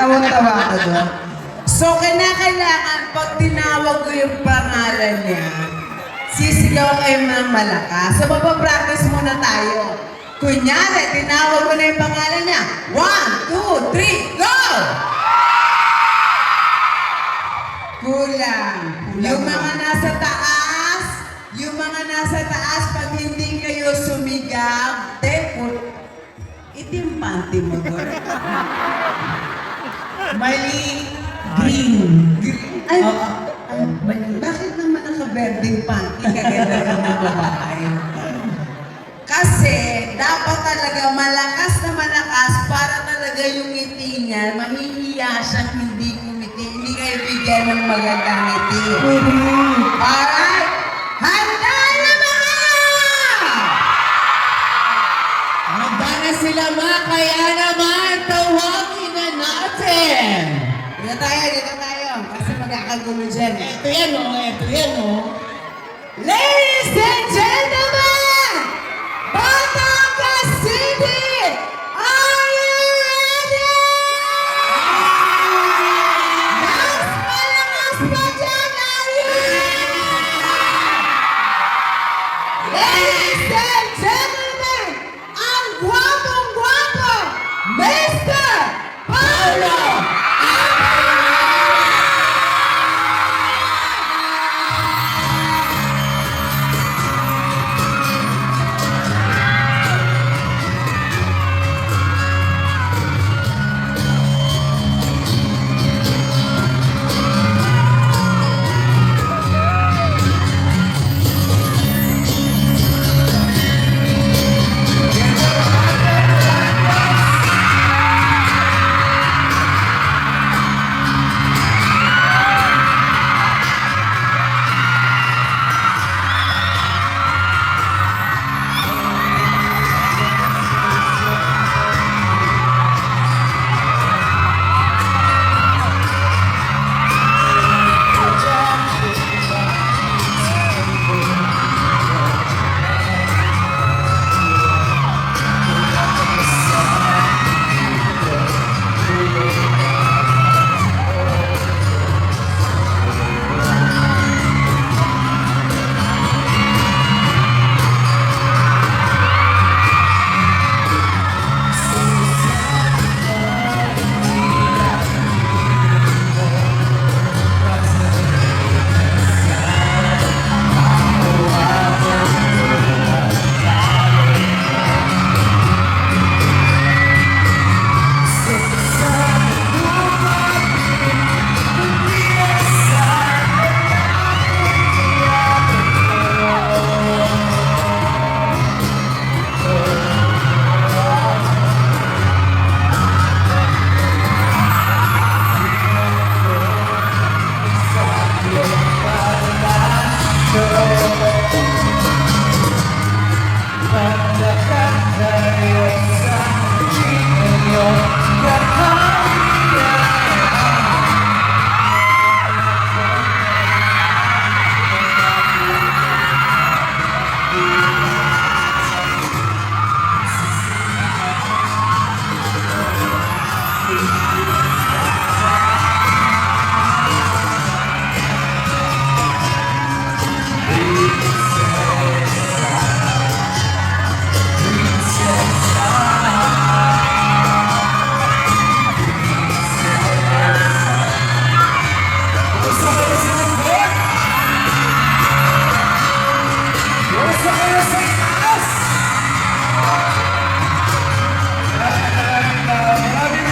Tawa-tawa ka doon. So, kailangan pag tinawag ko yung pangalan niya, sisigaw kayo ng malakas. So, mapapractice muna tayo. Kunyari, tinawag ko na yung pangalan niya. 1, 2, 3, go! Kulang. Yung mga nasa taas, pag hindi kayo sumigaw, itimpante mo doon. Mali. Green. Ay, bakit naman naka-berding panty kaganda ka ng babae? Kasi dapat talaga malakas na malakas para talaga yung ngiti niya, mahihiya siyang hindi kumiti, hindi kayo bigyan ng magandang ngiti. Alright? Handa na ba kayo? Handa na sila ma, kaya naman tawagin na natin. Dito tayo. Kasi magkakagulo dyan. Ito yan o. Ladies and gentlemen, Batangas City, are you ready? Mas malakas pa dyan, are you ready? Ladies and gentlemen, ang gwapong-gwapo, Mr. Paulo!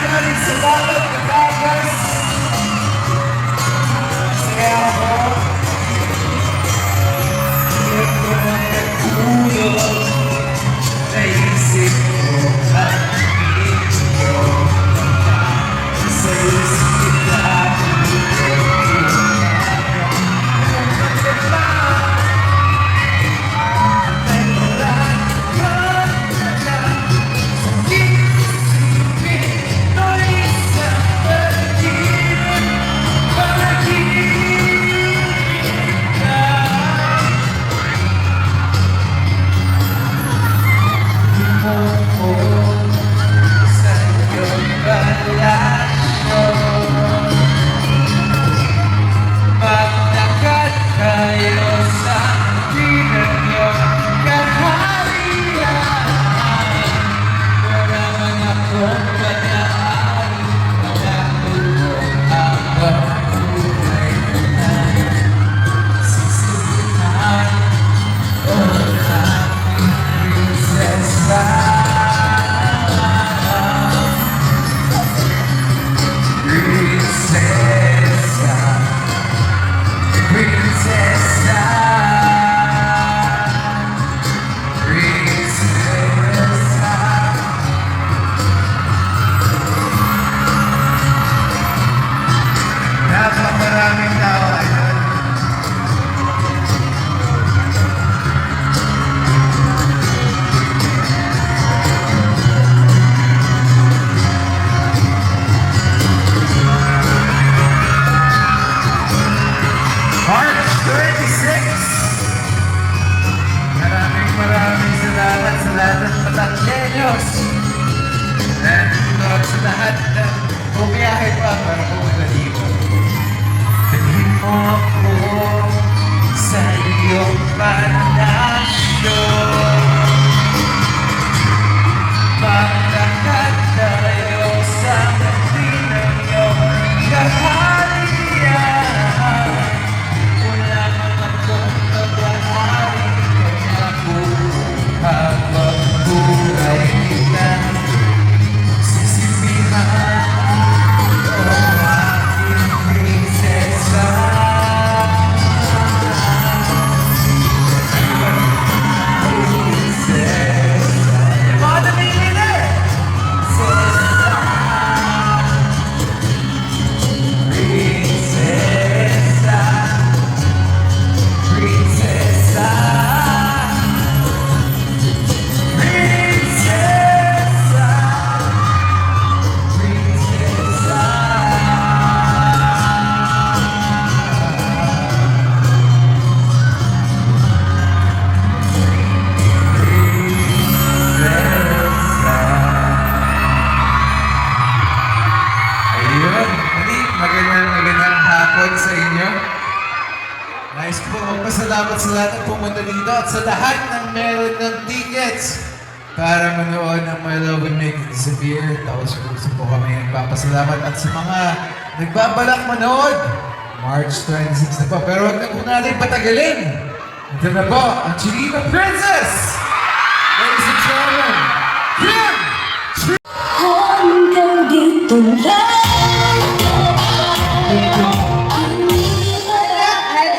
Maraming salamat. sa lahat na bumiyahe pa para pumunta dito. Dalhin mo ako sa iyong panalo. Maglakad tayo sa tabi ng iyong kaharian. Wala man akong pag-ahari, kaya ako habang buhay kita. Sisimihan ang aking prinsesa. Mga namimili! Prinsesa, prinsesa, prinsesa, prinsesa. Ayun, magandang hapon sa inyo. Nice po, magpasalamat sa lahat ng pumunta dito at sa lahat ng meron ng tickets para manood ng My Love Will Make It Disappear. Tapos gusto po kami nagpapasalamat at sa mga nagbabalak manood, March 26 na po. Pero huwag na po natin patagalin. Ito na po, ang Chinita Princess! Ladies and gentlemen, Kim! Hanggang dito lang.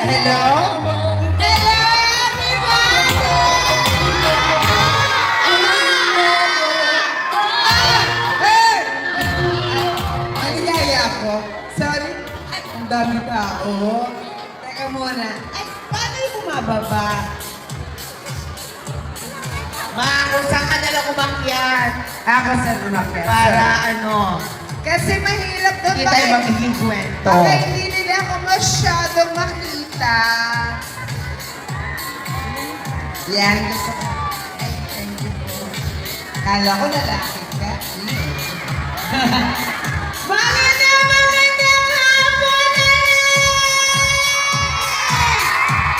Hello? Nagigaya ako. Sorry. Ay, ang dami tao. Teka muna. Ay, paano yung bumababa? Kung saan ka nalang umakyat? Ako sa umakyat. Para ano, Kasi mahirap doon. kita yung magiging kwento. Baka hindi nila ako masyadong makita. Yan, gusto ko. Ay, thank you po. Kala ko lalaki ka. Magandang hapon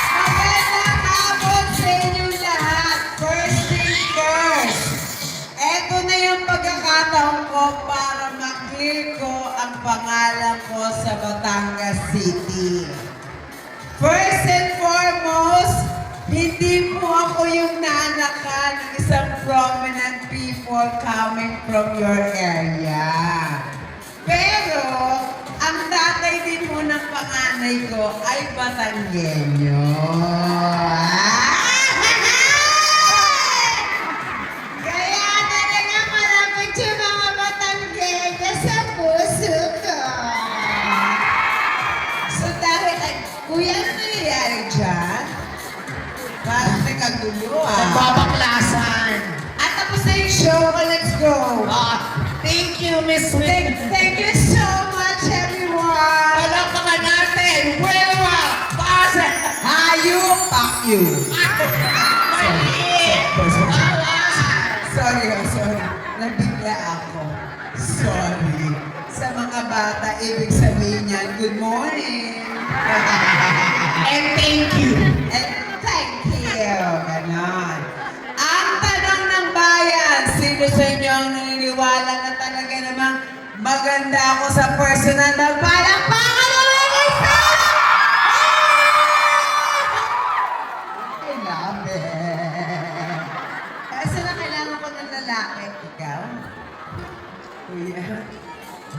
Magandang hapon sa inyong lahat. First thing first. Eto na yung pagkakataon ko para ma-clear ko ang pangalan ko sa Batangas City. First and foremost, hindi po ako yung nanakan ng isang prominent people coming from your area. Pero, ang tatay din po ng panganay ko ay Batanggenyo. Kaya talaga malapit yung mga Batanggenyo sa puso ko. So dahil, kuya, ano nangyayari dyan? Parang nagkagulo Nagbabaklasan. At tapos na yung show ko, let's go. Thank you, Miss Thank you so much, everyone. Palakpakan natin. Wilma Pasa. Hayop, fuck you. Maliit. Sorry. Nabigla ako. Sorry. Sa mga bata, ibig sabihin niyan, good morning. And thank you. And thank you. Ganon. Ang tanong ng bayan, sino sa inyo ang naniniwala na talaga namang maganda ako sa personal na palakpakan ng isa? I love it. Kasi na kailangan ko ng lalaki. Ikaw? Kuya,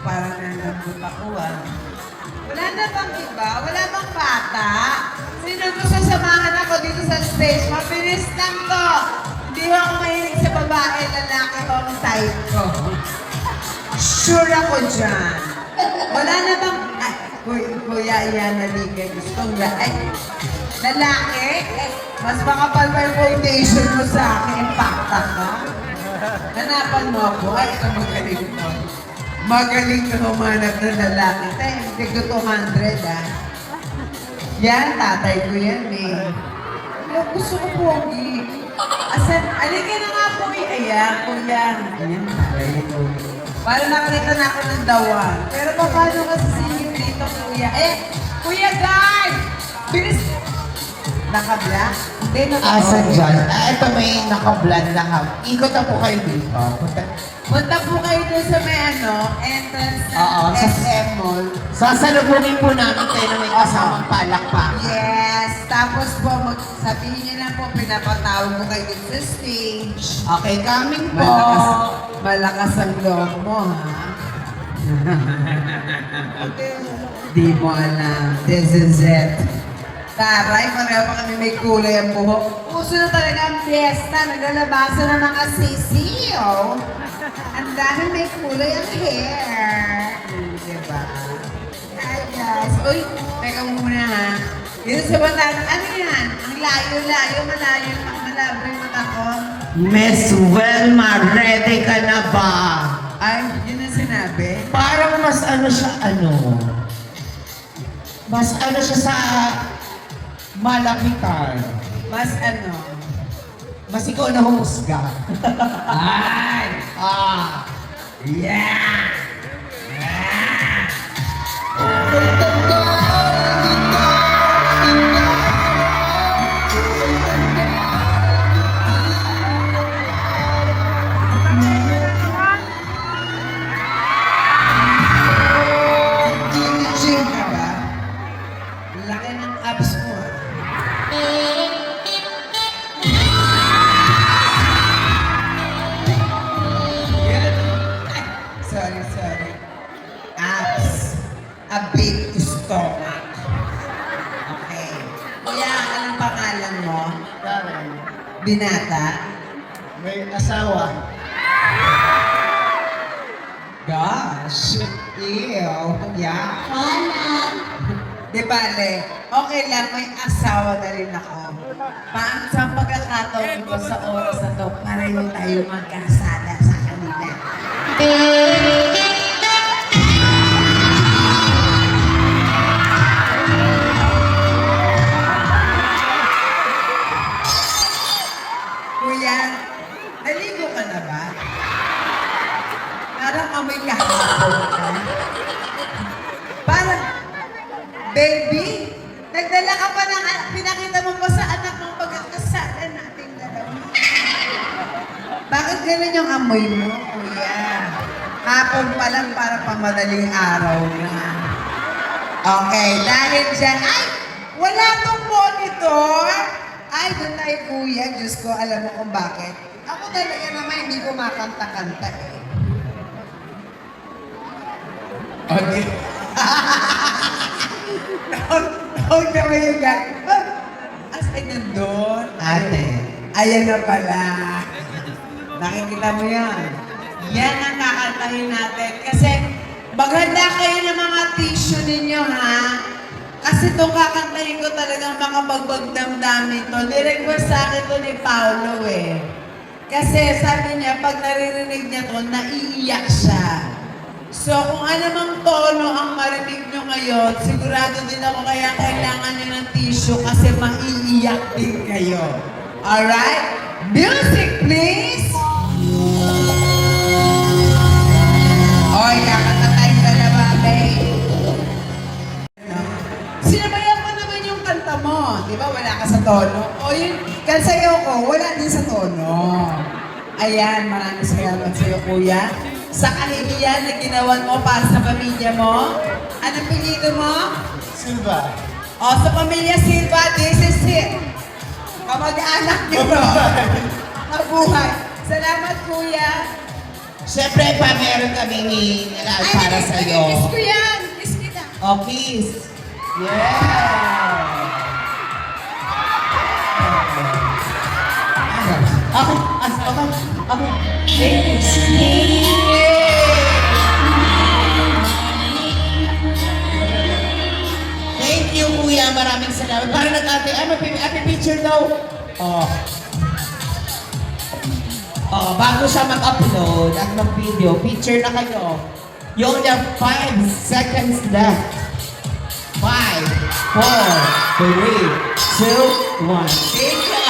parang nalambot ako Wala na bang iba? Wala bang bata? Sino gusto samahan ako dito sa stage? Mabilis lang to. Hindi ako mahilig sa babae, lalaki ko ang type ko. Sure ako dyan. Wala na bang... Ay, kuya, yan, naligay. Gusto nga. Ay, lalaki? Mas makapal pa yung quotation mo sa akin. Pakta ka. Hanapan mo ako. Ay, ito magaling mo. Magaling ka humanap ng lalaki. Tayo, hindi ko 200, Yan, tatay ko yan, eh. Gusto ko pogi. Asan? Alika na nga po eh. Ayan, kuya. Ayan, ayan. Para nakakita na ako ng dawan. Pero paano kasi singit dito, kuya? Kuya guard! Bilis! Naka-black? Hindi, Asan dyan? Ito may naka-vlog na ka. Ikot na po kayo dito. Punta po kayo dun sa may entrance ng Oo, sa- SM Mall. Sasalubungin po namin kayo na may kasamang palakpak. Yes! Tapos po, sabihin niyo lang po, pinapatawag ko kayo dun sa stage. Okay, coming po. Malakas ang loob mo, ha? Di mo alam. This is it. Taray, pareho pa kami may kulay ang buhok. Puso na talaga ang fiesta. Naglalabasan ng mga sisiyo. Ang dami may kulay ang hair. Diba? Hi guys. Uy, teka muna ha. Dito sa batan, ano yan? Ang layo-layo, malayo, malabo yung mata ko. Miss Wilma, ready ka na ba? Ay, yun ang sinabi. Parang mas ano siya, mas ano siya sa malapitan. Mas ano? Mas ikaw na humusga. Ay! Yeah! Gym ka ba? Laki ng abs mo. Sorry. Abs. A big stomach. Okay. Kuya, anong pangalan mo? Binata? May asawa. Gosh. Ew. Yeah. Di bale, okay lang, may asawa na rin ako. Paano sa pagkakataon ko sa oras na to, pareho tayo magkasala sa kanila. Kuya, naligo ka na ba? Parang amoy kahapon ka. Parang, baby, nagdala ka pa ng, pinakita mo pa sa anak mong pagkakasala nating dalawa. Bakit ganun yung amoy mo, kuya? Hapon pa lang para pamadaling araw na. Okay, dahil dyan, ay, wala tong monitor. Ay, doon tayo, kuya. Diyos ko, alam mo kung bakit. Ako talaga naman, hindi ko makanta-kanta eh. Okay. Huwag naman yung gano'n. As ay nandun. Ate. Ayan na pala. Nakikita mo yan. Yan ang kakantahin natin. Kasi maghanda kayo ng mga tissue ninyo, ha? Kasi itong kakantahin ko talagang makabagbag damdamin to. Nirequest sa akin to ni Paolo eh. Kasi sabi niya, pag naririnig niya to, naiiyak siya. So kung ano mang tono ang marinig nyo ngayon, sigurado din ako kaya kailangan nyo ng tissue kasi maiiyak din kayo. Alright? Music, please! Oy, kakanta tayong dalawa, babe. Sinabayan mo naman yung kanta mo. Di ba wala ka sa tono? O yung kansayaw ko, wala din sa tono. Ayan, maraming salamat sa'yo, kuya. Sa kahihiyan na ginawan mo para sa pamilya mo. Anong pinito mo? Silva. O, sa pamilya Silva, this is it. Kamag-anak niyo bro. Mabuhay. Salamat, kuya. Siyempre pa, meron kami ni Nilal para sa'yo. Kiss ko yan. Kiss kita. O, kiss. Yeah! Ako. Thank you, kuya. Maraming salamat. Para nag-ate, may picture daw. Bago siya mag-upload at mag-video, picture na kayo. You only have 5 seconds left. 5, 4, 3, 2, 1. Thank you.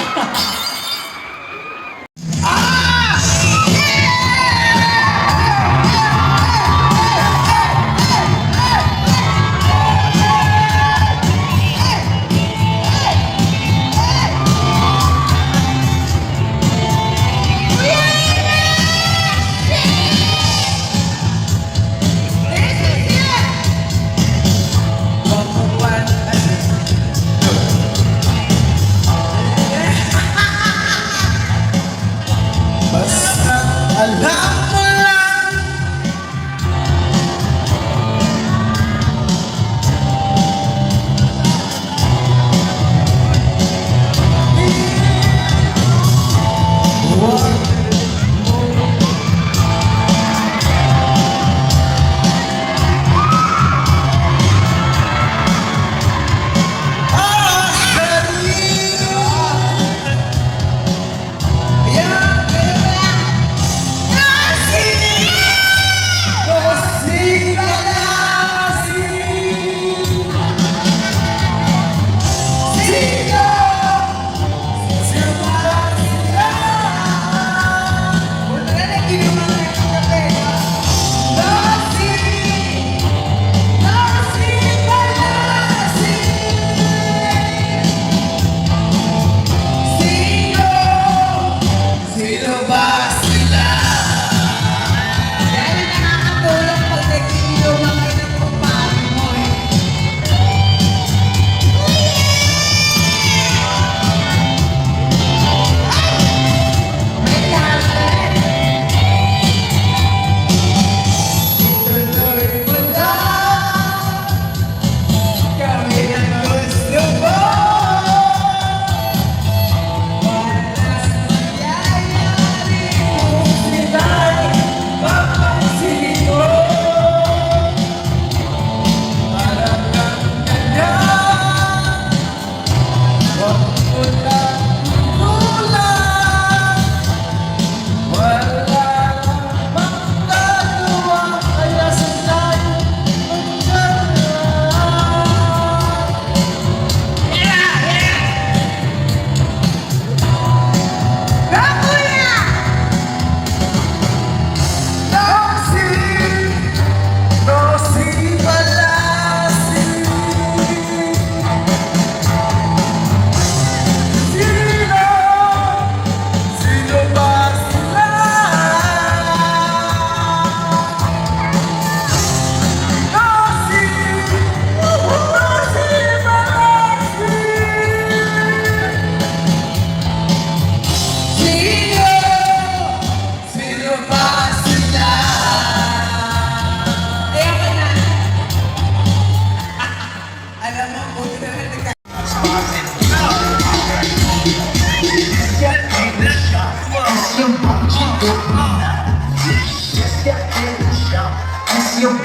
yung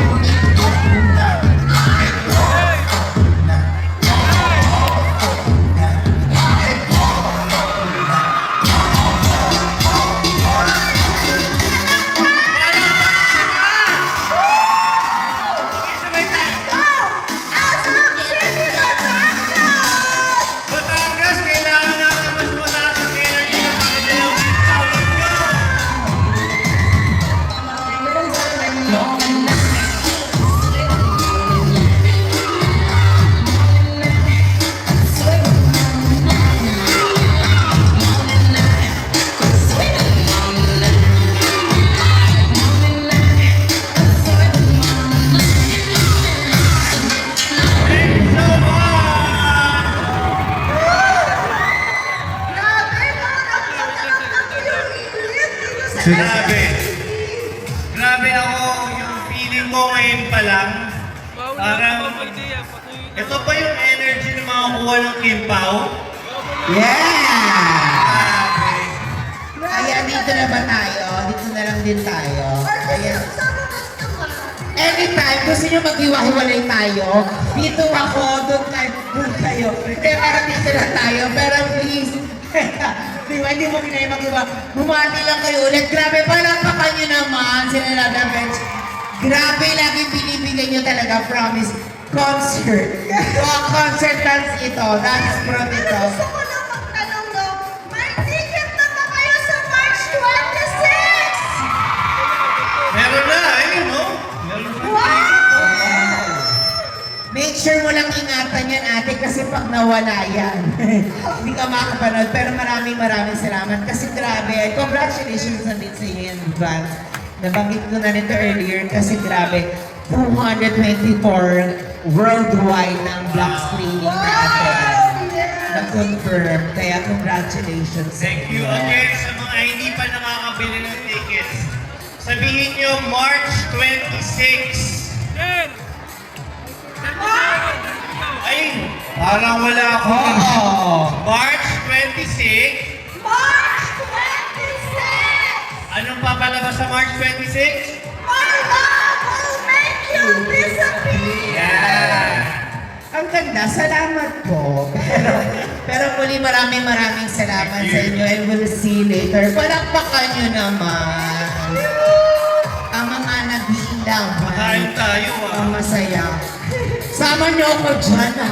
Batangas, kailangan natin mas mataas ang energy ng pagkakalaw ng tawag nyo. Grabe. Grabe ako, yung feeling mo ngayon pa lang. Parang, ito pa yung energy na makakuha ng Kimpaw. Yeah! Grabe. Kaya dito na ba tayo? Dito na lang din tayo. Ayan. Anytime, gusto nyo maghiwa-hiwalay tayo, dito ako, doon kayo. Kaya parang dito na tayo, pero please, di ba, hindi mo kinaya mag-iwa. Bumati lang kayo ulit. Grabe, palapakan nyo naman, sila Lada Bench. Grabe, laging binibigay nyo talaga, promise. Concert. Concert dance ito. Dance from ito. Gusto ko lang magtanong, no? May ticket na ba kayo sa March 26? Meron na, ayun no? Meron na. Wow! Make sure mo lang ingatan yan, ate, kasi pag nawala yan, hindi ka makapanood. Pero maraming salamat kasi grabe. Congratulations na din sa inyo in advance. Nabanggit ko na nito earlier kasi grabe, 224 worldwide ng black screening natin. Na-confirm. Kaya congratulations. Thank you again sa mga hindi pa nakakabili ng tickets. Sabihin nyo, March 26. Ay, parang wala ako. Oo. March 26. March 26! Anong papalabas sa March 26? My love will make you disappear! Yeah! Ang ganda, salamat po. Pero muli maraming salamat sa inyo and we'll see you later. Palakpakan nyo naman. Ang mga nag-iindaw. Kain tayo ah. Ang masaya. Sama nyo ako dyan.